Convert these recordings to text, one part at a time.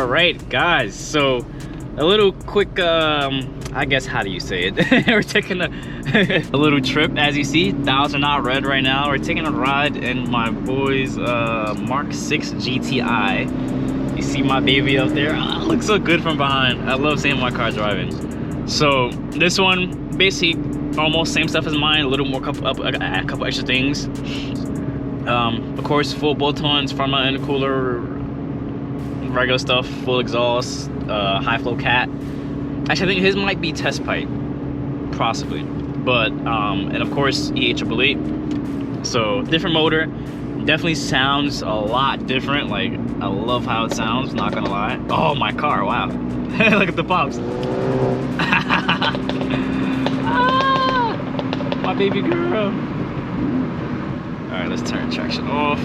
All right, guys, so a little quick, I guess, how do you say it? We're taking a little trip. As you see, dials are not red right now. We're taking a ride in my boy's Mark 6 GTI. You see my baby up there? Oh, it looks so good from behind. I love seeing my car driving. So this one, basically almost same stuff as mine, a little more, a couple extra things. Of course, full bolt-ons, front mount intercooler, regular stuff, full exhaust, high flow cat. Actually, I think his might be test pipe, possibly. But and of course EXHUAST. So different motor, definitely sounds a lot different. Like, I love how it sounds, not gonna lie. Oh, my car, wow. Look at the pops. Ah, my baby girl. All right, let's turn traction off.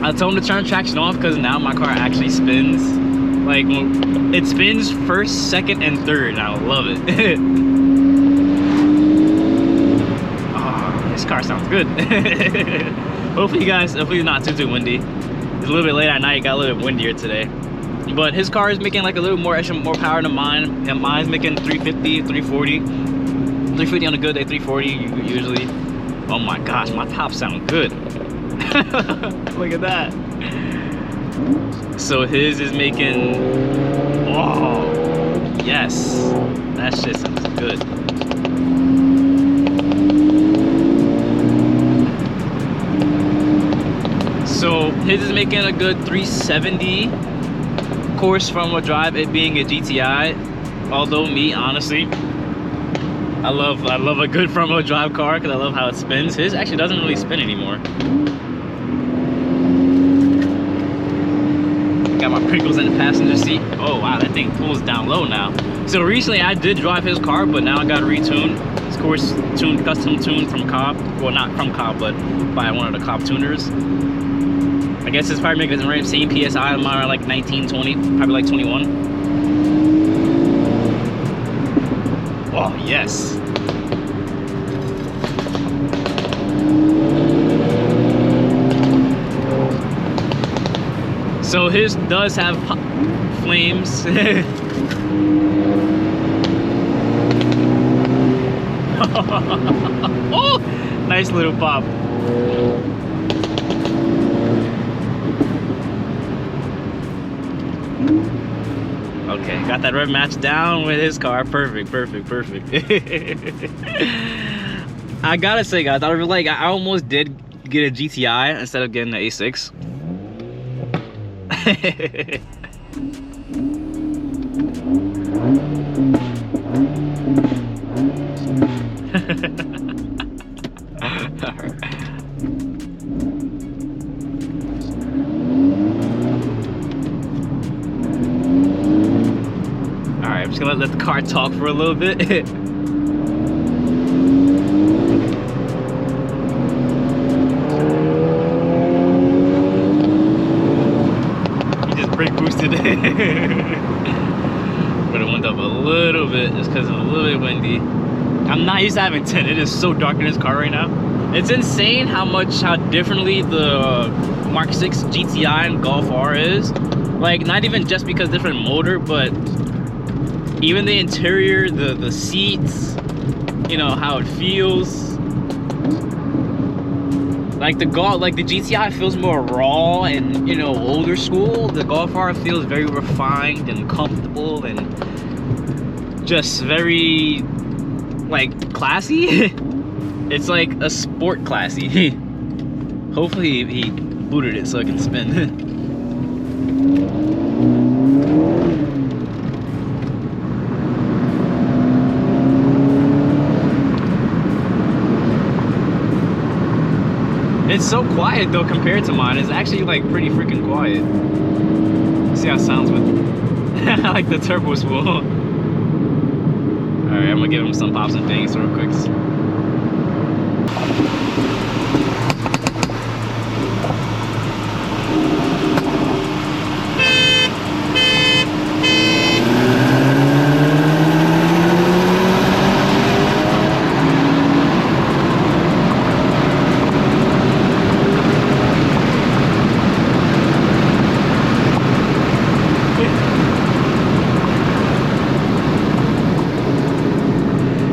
I told him to turn traction off because now my car actually spins. Like, it spins first, second, and third, and I love it. Oh, this car sounds good. Hopefully not too windy. It's a little bit late at night, got a little bit windier today. But his car is making like a little more power than mine. And mine's making 350, 340. 350 on a good day, 340 usually. Oh my gosh, my tops sound good. Look at that. So his is making, oh yes, that shit sounds good. So his is making a good 370. Of course, front wheel drive, it being a GTI. Although me, honestly, I love a good front wheel drive car because I love how it spins. His actually doesn't really spin anymore. Got my Pringles in the passenger seat. Oh wow, that thing pulls down low now. So recently I did drive his car, but now I got retune. Of course, custom tuned from Cobb. Well, not from Cobb, but by one of the Cobb tuners. I guess it's probably making the same PSI. I'm around like 19, 20, probably like 21. Oh yes. So his does have flames. Oh, nice little pop. Okay, got that rev match down with his car. Perfect. I gotta say, guys, I almost did get a GTI instead of getting the A6. Alright, I'm just gonna let the car talk for a little bit. Brake boosted. But it went up a little bit just because it's a little bit windy. I'm not used to having tint. It is so dark in this car right now. It's insane how differently the Mark 6 GTI and Golf R is. Like, not even just because different motor, but even the interior, the seats, you know, how it feels. Like the GTI feels more raw and, you know, older school. The Golf R feels very refined and comfortable and just very, like, classy. It's like a sport classy. Hopefully he booted it so it can spin. It's so quiet though compared to mine. It's actually like pretty freaking quiet. See how it sounds with I like the turbo spool. Alright, I'm gonna give him some pops and things real quick.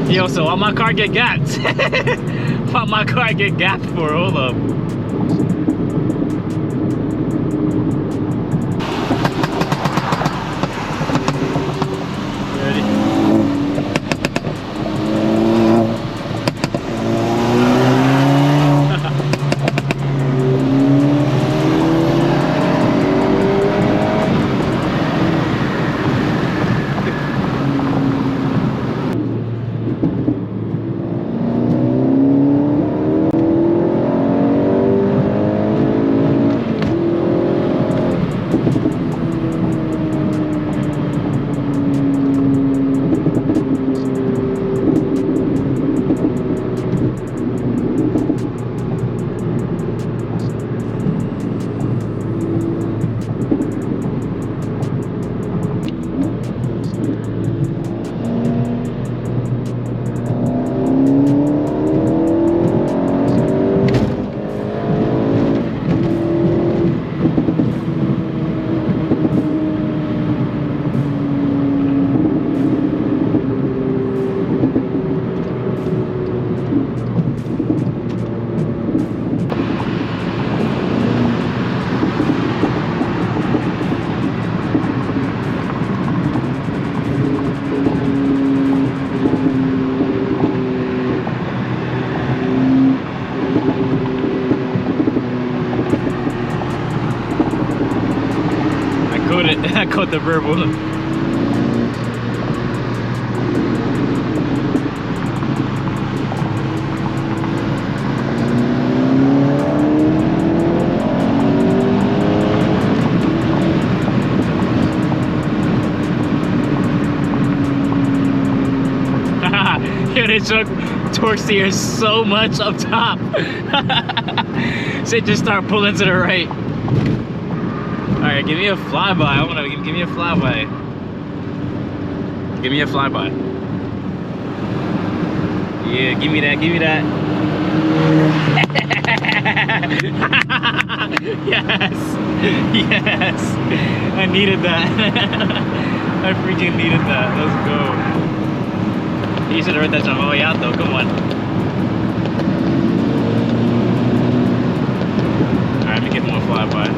Yo, so why my car get gapped? Why my car get gapped for? Hold up. I caught the verbal. Yo, this truck torques the air so much up top. So just start pulling to the right. Alright, give me a flyby. I wanna give me a flyby. Give me a flyby. Yeah, give me that, give me that. Yes! Yes! I needed that. I freaking needed that. Let's go. You should have heard that on my way out though, come on. Alright, let me get more flyby.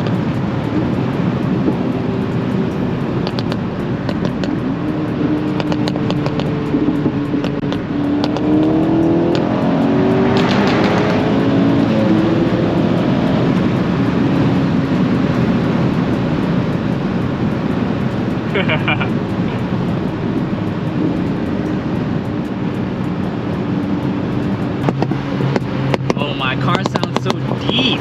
Oh, my car sounds so deep.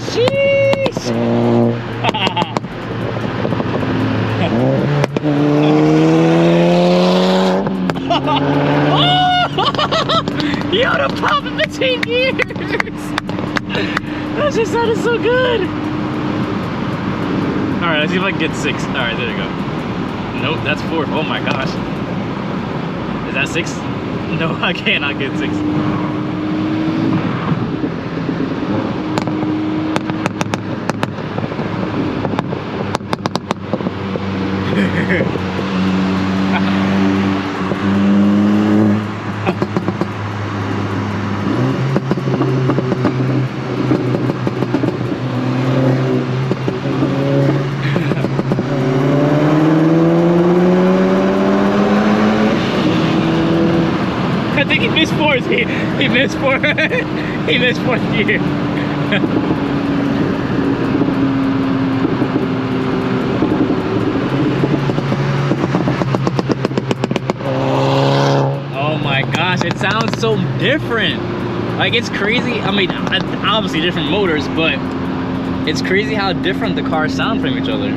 Sheesh. Yo, the pop in between gears. That just sounded so good. Alright, let's see if I can get 6. Alright, there you go. Nope, that's 4. Oh my gosh. Is that 6? No, I cannot get 6. I think he missed 4th. He missed 4. He missed 4th gear. Oh my gosh, it sounds so different. Like, it's crazy. I mean, obviously different motors, but it's crazy how different the cars sound from each other.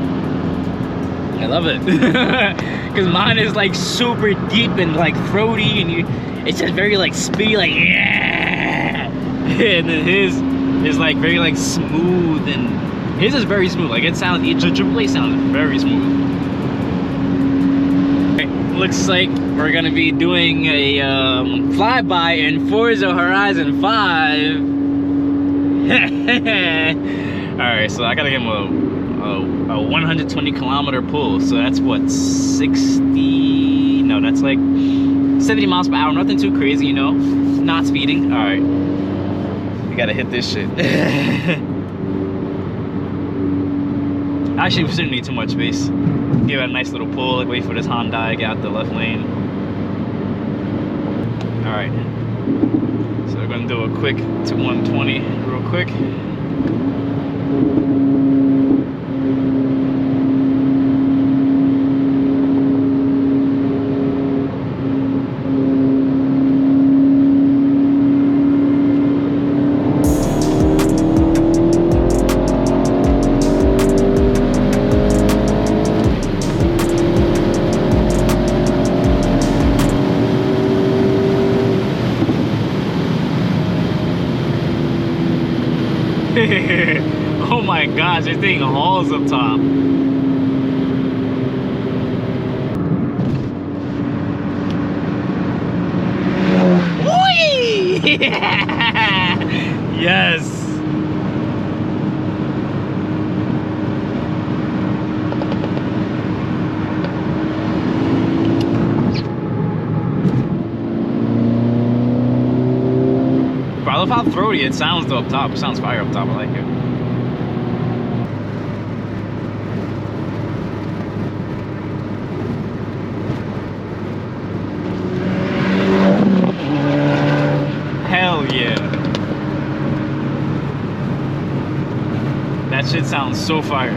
I love it. Because mine is like super deep and like throaty, and it's just very like speedy, like yeah. And then his is like very like smooth, and his is very smooth. Like, it sounds, the AAA sounds very smooth. Okay, looks like we're gonna be doing a flyby in Forza Horizon 5. Alright, so I gotta give him a 120 kilometer pull, so that's what, 60 out. That's like 70 miles per hour, nothing too crazy, you know, not speeding. All right, we gotta hit this shit. Actually, we shouldn't need too much space. Give it a nice little pull, like wait for this Hyundai, get out the left lane. All right, so we're gonna do a quick to 120 real quick. Oh my gosh, this thing hauls up top. Whee! Yes. Bro, I love how throaty it sounds though up top. It sounds fire up top. I like it. Hell yeah. That shit sounds so fire.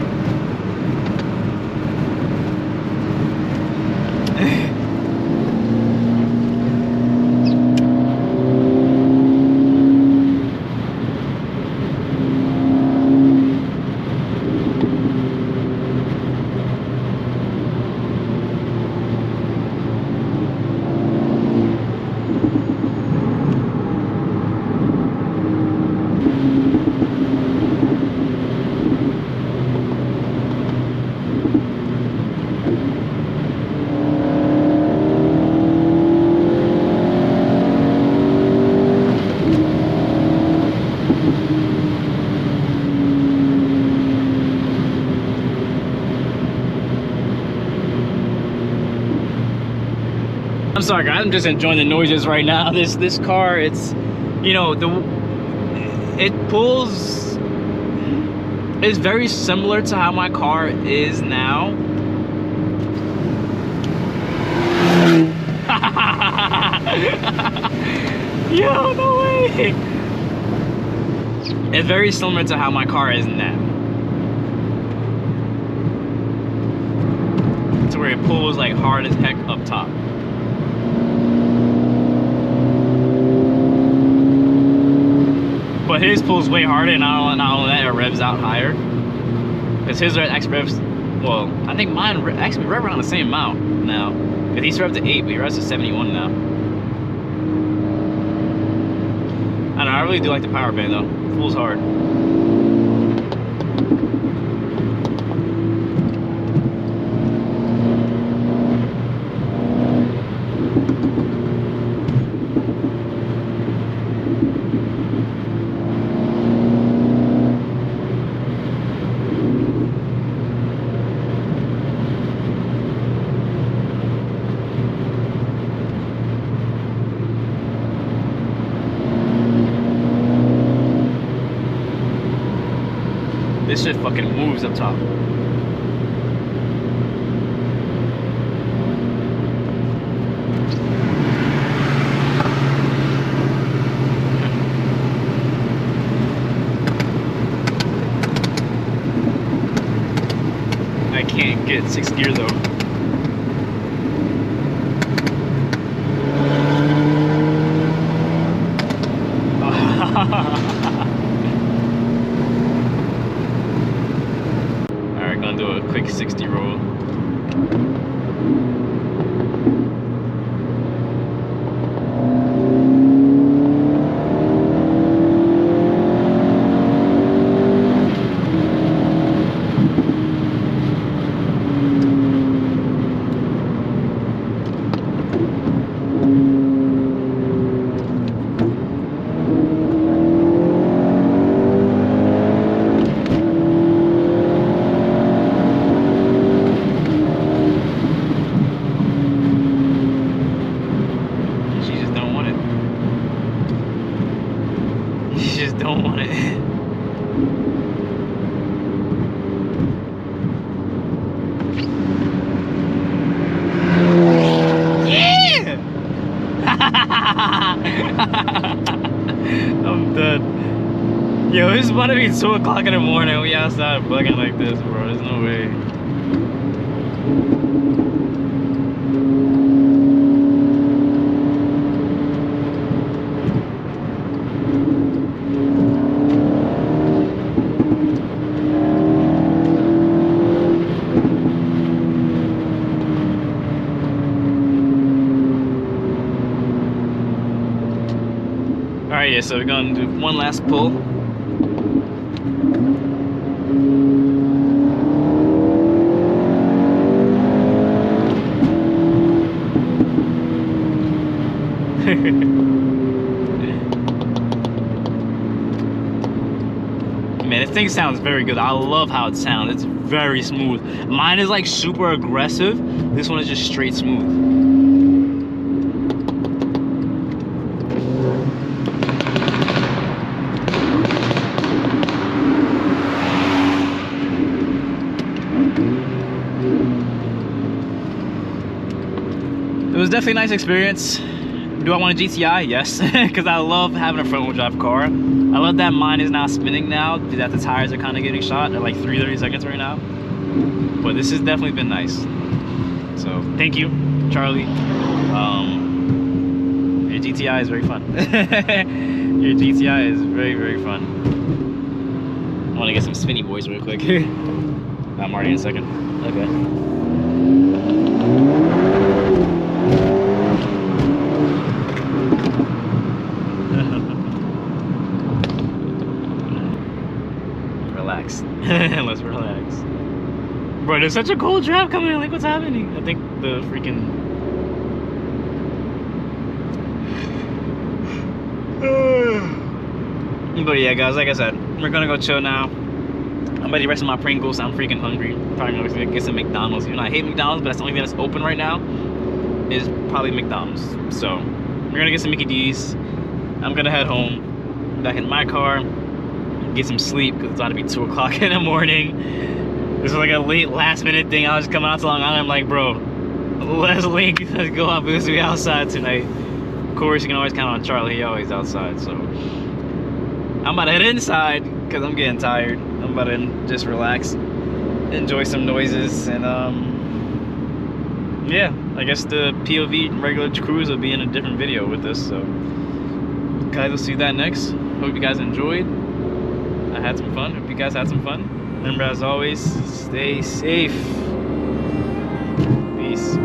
I'm sorry guys, I'm just enjoying the noises right now. This car, it's, you know, it pulls, it's very similar to how my car is now. Yo, no way. It's very similar to how my car is now. To where it pulls like hard as heck up top. But his pulls way harder, and not only that, it revs out higher. Because his actually revs, well, I think mine actually rev around the same amount now. Because he's revved to 8, but he revs to 71 now. I don't know, I really do like the power band though. It pulls hard. This shit fucking moves up top. I can't get 6th gear though. Alright, gonna do a quick 60 roll. don't want it. Yeah! I'm done. Yo, it's about to be 2 o'clock in the morning. We outside bugging like this, bro. There's no way. Alright, yeah, so we're gonna do one last pull. Man, this thing sounds very good. I love how it sounds. It's very smooth. Mine is like super aggressive. This one is just straight smooth. It was definitely a nice experience. Do I want a GTI? Yes, because I love having a front wheel drive car. I love that mine is now spinning now, that the tires are kind of getting shot at like 330 seconds right now. But this has definitely been nice. So thank you, Charlie. Your GTI is very fun. Your GTI is very, very fun. I want to get some spinny boys real quick. I'm already in a second. Okay. Relax. Let's relax. Bro, there's such a cool draft coming in. Like, what's happening? I think the freaking... But yeah, guys, like I said, we're gonna go chill now. I'm ready to rest of my Pringles. I'm freaking hungry. Probably gonna get some McDonald's. You know, I hate McDonald's, but that's the only thing that's open right now. Is probably McDonald's. So we're gonna get some Mickey D's. I'm gonna head home, back in my car, get some sleep because it's about to be 2 o'clock in the morning. This is like a late last minute thing. I was coming out to Long Island. I'm like, bro, let's link. Let's go out because we outside tonight. Of course, you can always count on Charlie. He always outside. So I'm about to head inside because I'm getting tired. I'm about to just relax, enjoy some noises, and yeah, I guess the POV regular cruise will be in a different video with this. So guys, we'll see that next. Hope you guys enjoyed. I had some fun. Hope you guys had some fun. Remember, as always, stay safe. Peace.